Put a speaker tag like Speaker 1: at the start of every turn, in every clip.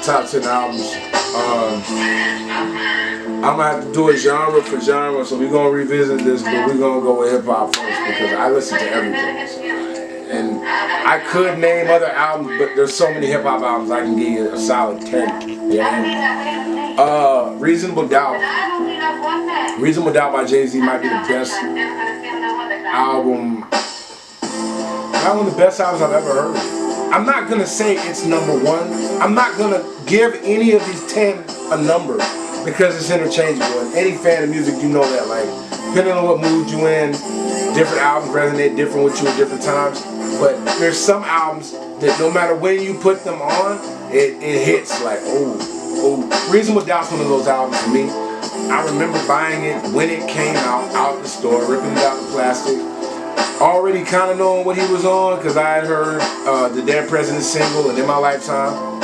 Speaker 1: top 10 albums. I'm gonna have to do it genre for genre, so we're gonna revisit this, but we're gonna go with hip hop first because I listen to everything. And I could name other albums, but there's so many hip hop albums I can give you a solid 10. Yeah. Reasonable Doubt. Reasonable Doubt by Jay-Z might be the best album. Probably one of the best albums I've ever heard. I'm not gonna say it's number one. I'm not gonna give any of these 10 a number because it's interchangeable. And any fan of music, you know that. Like, depending on what mood you in, different albums resonate different with you at different times. But there's some albums that no matter when you put them on, it hits like, oh. Reasonable Doubt's one of those albums for me. I remember buying it when it came out the store, ripping it out of the plastic. Already kind of knowing what he was on because I had heard the Dead President single and In My Lifetime.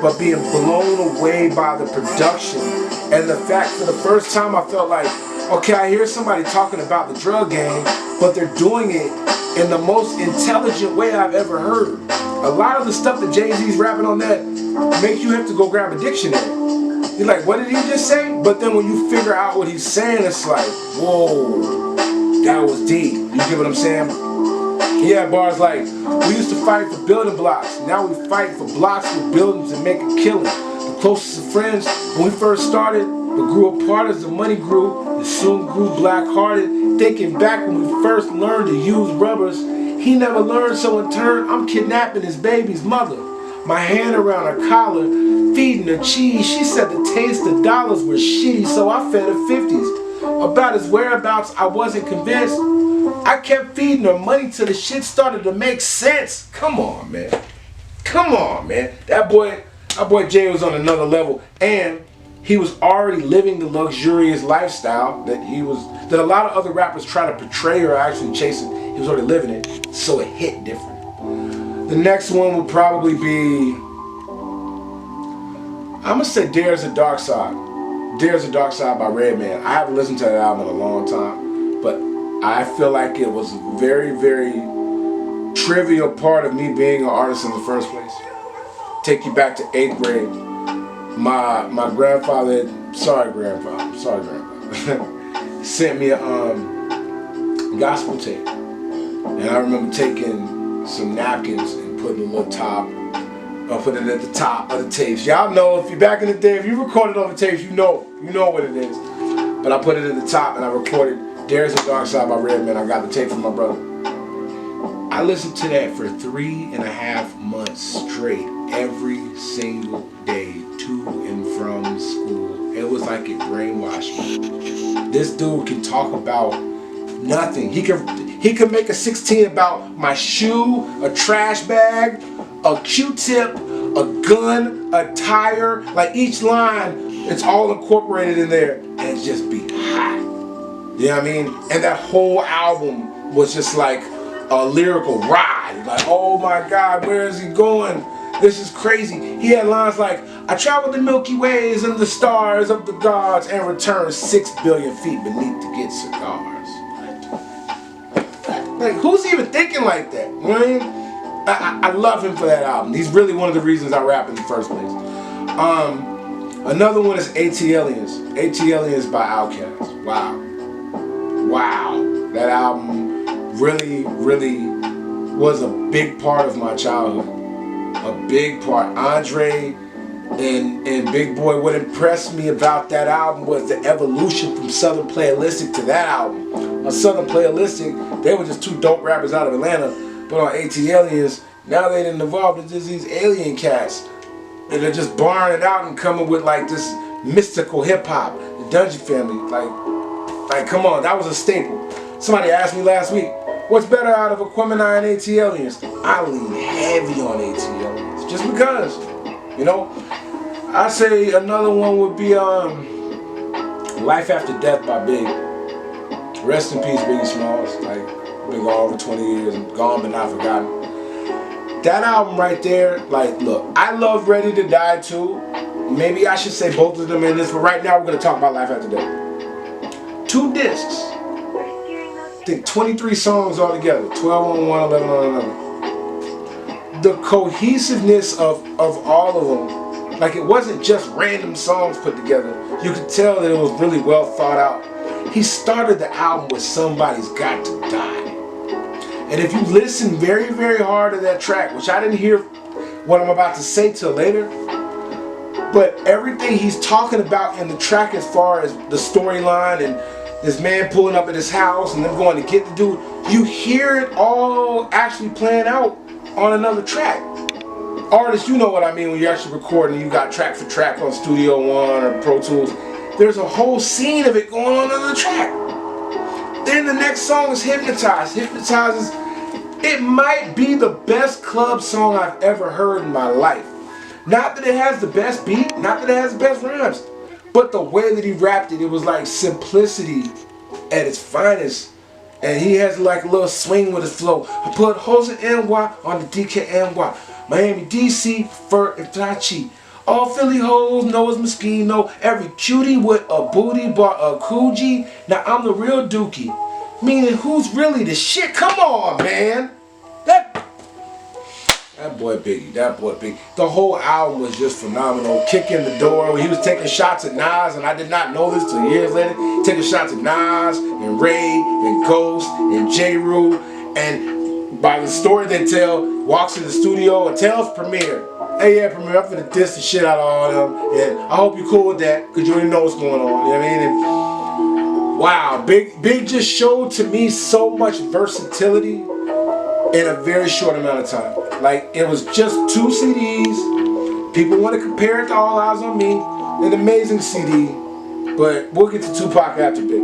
Speaker 1: But being blown away by the production and the fact for the first time I felt like, okay, I hear somebody talking about the drug game, but they're doing it in the most intelligent way I've ever heard. A lot of the stuff that Jay-Z's rapping on that makes you have to go grab a dictionary. You're like, what did he just say? But then when you figure out what he's saying, it's like, whoa, that was deep. You get what I'm saying? He had bars like, we used to fight for building blocks. Now we fight for blocks with buildings and make a killing. The closest of friends, when we first started, but grew apart as the money grew, and soon grew black-hearted. Thinking back when we first learned to use rubbers, he never learned, so in turn, I'm kidnapping his baby's mother. My hand around her collar, feeding her cheese. She said the taste of dollars was shitty, so I fed her 50s. About his whereabouts, I wasn't convinced. I kept feeding her money till the shit started to make sense. Come on, man. Come on, man. That boy Jay was on another level, and he was already living the luxurious lifestyle that a lot of other rappers try to portray or actually chasing. He was already living it, so it hit different. The next one would probably be, I'm gonna say There's a Dark Side. There's a Dark Side by Redman. I haven't listened to that album in a long time, but I feel like it was a very, very trivial part of me being an artist in the first place. Take you back to 8th grade. My grandfather, sorry grandpa, sent me a gospel tape. And I remember taking some napkins and putting a little top, or putting it at the top of the tapes. Y'all know, if you're back in the day, if you recorded on the tapes, you know what it is. But I put it at the top and I recorded There's a Dark Side by Redman. I got the tape from my brother. I listened to that for 3.5 months straight, every single day, to and from school. It was like it brainwashed me. This dude can talk about nothing. He could make a 16 about my shoe, a trash bag, a Q-tip, a gun, a tire. Like each line, it's all incorporated in there, and it just be hot. You know what I mean? And that whole album was just like a lyrical ride. Like, oh my God, where is he going? This is crazy. He had lines like, I traveled the Milky Ways and the stars of the gods and returned 6 billion feet beneath to get cigars. Like, who's even thinking like that? You know what I mean? I love him for that album. He's really one of the reasons I rap in the first place. Another one is ATLiens. ATLiens by Outkast. Wow. That album really, really was a big part of my childhood. A big part. Andre and Big Boy, what impressed me about that album was the evolution from Southern Playalistic to that album. On Southern Playalistic, they were just two dope rappers out of Atlanta, but on ATLiens, now they done evolved into these alien cats. And they're just barring it out and coming with like this mystical hip hop. The Dungeon Family, like come on, that was a staple. Somebody asked me last week, what's better out of Aquemini and ATLiens? I lean heavy on ATLiens, just because, you know. I say another one would be Life After Death by Big. Rest in peace, Biggie Smalls. Like, been gone over 20 years and gone but not forgotten. That album right there, like, look, I love Ready to Die too. Maybe I should say both of them in this, but right now we're going to talk about Life After Death. 2 discs. I think 23 songs altogether. 12 on one, 11 on another. The cohesiveness of all of them Like, it wasn't just random songs put together. You could tell that it was really well thought out. He started the album with Somebody's Got to Die. And if you listen very, very hard to that track, which I didn't hear what I'm about to say till later, but everything he's talking about in the track as far as the storyline and this man pulling up at his house and them going to get the dude, you hear it all actually playing out on another track. Artists, you know what I mean when you're actually recording, you got track for track on Studio One or Pro Tools. There's a whole scene of it going on in the track. Then the next song is Hypnotize. Hypnotize is, it might be the best club song I've ever heard in my life. Not that it has the best beat, not that it has the best rhymes, but the way that he rapped it, it was like simplicity at its finest. And he has like a little swing with his flow. I put hoes in NY on the DKNY. Miami, DC, Fur, and Flachi. All Philly hoes know it's Moschino. Every cutie with a booty bought a Coogee. Now I'm the real dookie. Meaning, who's really the shit? Come on, man. That boy Biggie. The whole album was just phenomenal. Kick in the door when he was taking shots at Nas, and I did not know this till years later. Taking shots at Nas and Ray and Ghost and D.R.O. And by the story they tell, walks in the studio and tells Premier, hey, yeah, Premier, I'm finna diss the shit out of all of them. And I hope you're cool with that, because you already know what's going on. You know what I mean? And wow, Big just showed to me so much versatility in a very short amount of time. Like, it was just 2 CDs. People want to compare it to All Eyes on Me. An amazing CD. But we'll get to Tupac after Big.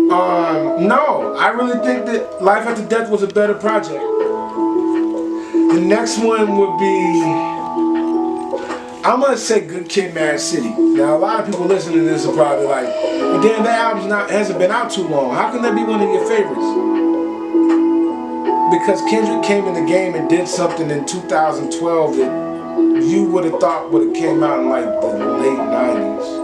Speaker 1: No, I really think that Life After Death was a better project. The next one would be, I'm going to say Good Kid, Mad City. Now, a lot of people listening to this are probably like, well, damn, that album hasn't been out too long. How can that be one of your favorites? Because Kendrick came in the game and did something in 2012 that you would have thought would have came out in like the late 90s.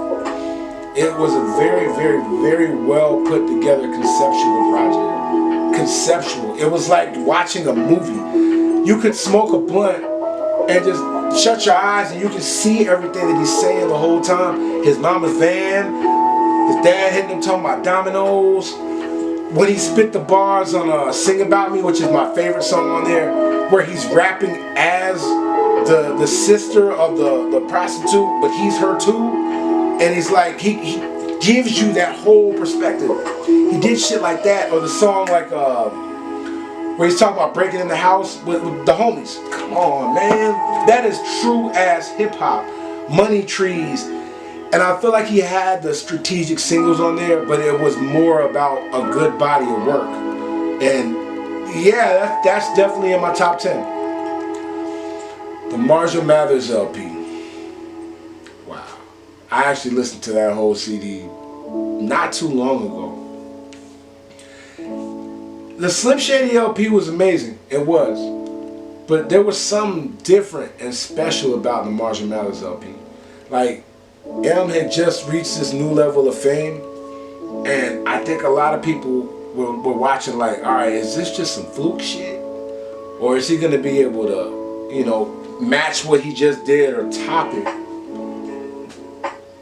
Speaker 1: It was a very, very, very well put together conceptual project. Conceptual. It was like watching a movie. You could smoke a blunt and just shut your eyes and you can see everything that he's saying the whole time. His mama's van, his dad hitting him talking about dominoes. When he spit the bars on Sing About Me, which is my favorite song on there, where he's rapping as the sister of the prostitute, but he's her too. And he's like, he gives you that whole perspective. He did shit like that, or the song like, where he's talking about breaking in the house with the homies. Come on, man. That is true ass hip hop. Money Trees. And I feel like he had the strategic singles on there, but it was more about a good body of work. And yeah, that's definitely in my top 10. The Marshall Mathers LP. Wow. I actually listened to that whole CD not too long ago. The Slim Shady LP was amazing. It was. But there was something different and special about the Marshall Mathers LP. Like, M had just reached this new level of fame, and I think a lot of people were watching like, alright, is this just some fluke shit? Or is he going to be able to, you know, match what he just did or top it?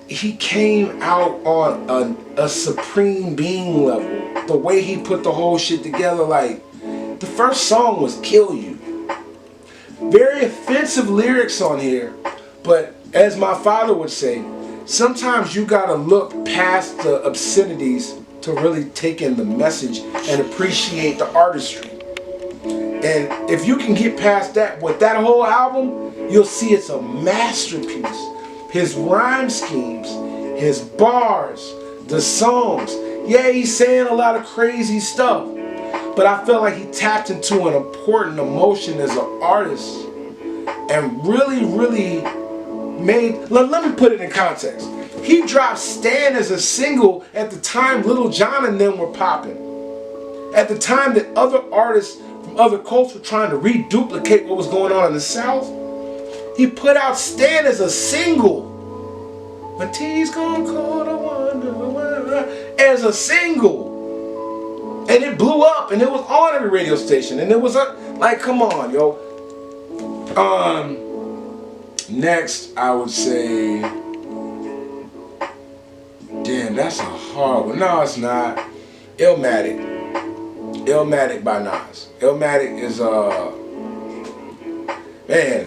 Speaker 1: He came out on a supreme being level. The way he put the whole shit together, like, the first song was Kill You. Very offensive lyrics on here, but as my father would say, sometimes you gotta look past the obscenities to really take in the message and appreciate the artistry. And if you can get past that with that whole album, you'll see it's a masterpiece. His rhyme schemes, his bars, the songs. Yeah, he's saying a lot of crazy stuff, but I feel like he tapped into an important emotion as an artist and really, really made, let me put it in context. He dropped Stan as a single at the time Little John and them were popping. At the time that other artists from other coasts were trying to reduplicate what was going on in the South, he put out Stan as a single. When tea's gone cold, I wonder why. As a single. And it blew up and it was on every radio station. And it was like, come on, yo. Next, I would say, damn, that's a hard one. No, it's not. Illmatic. Illmatic by Nas. Illmatic is man,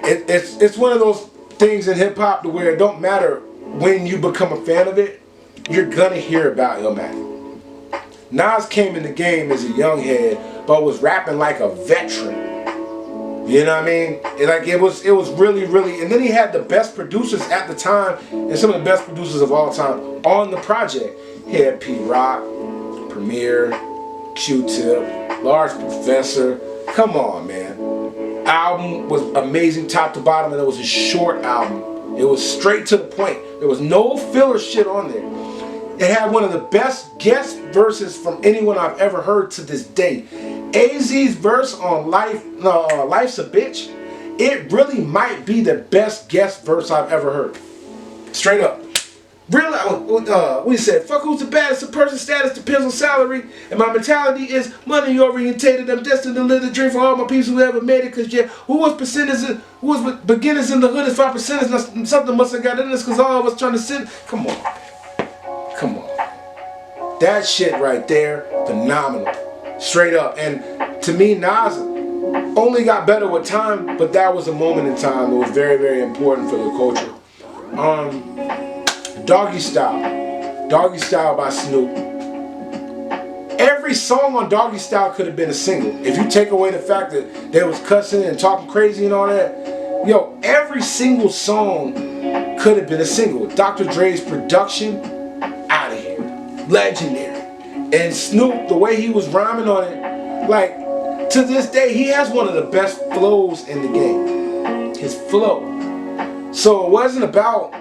Speaker 1: it's one of those things in hip hop to where it don't matter when you become a fan of it, you're gonna hear about Illmatic. Nas came in the game as a young head, but was rapping like a veteran. You know what I mean? It was really, really, and then he had the best producers at the time, and some of the best producers of all time on the project. He had P Rock, Premier, Q-Tip, Large Professor. Come on, man. Album was amazing top to bottom, and it was a short album. It was straight to the point. There was no filler shit on there. It had one of the best guest verses from anyone I've ever heard to this day. AZ's verse on Life's a Bitch, it really might be the best guest verse I've ever heard. Straight up. Really, we said, fuck who's the baddest, the person's status depends on salary, and my mentality is money orientated. I'm destined to live the dream for all my people who ever made it, cause yeah, who was beginners in the hood is 5%, something must have got in this, cause all of us trying to sin. Come on. That shit right there, phenomenal. Straight up. And to me, Nas only got better with time, but that was a moment in time that was very, very important for the culture. Doggy Style by Snoop. Every song on Doggy Style could have been a single. If you take away the fact that they was cussing and talking crazy and all that, yo, every single song could have been a single. Dr. Dre's production, out of here. Legendary. And Snoop, the way he was rhyming on it, like, to this day, he has one of the best flows in the game. His flow. So it wasn't about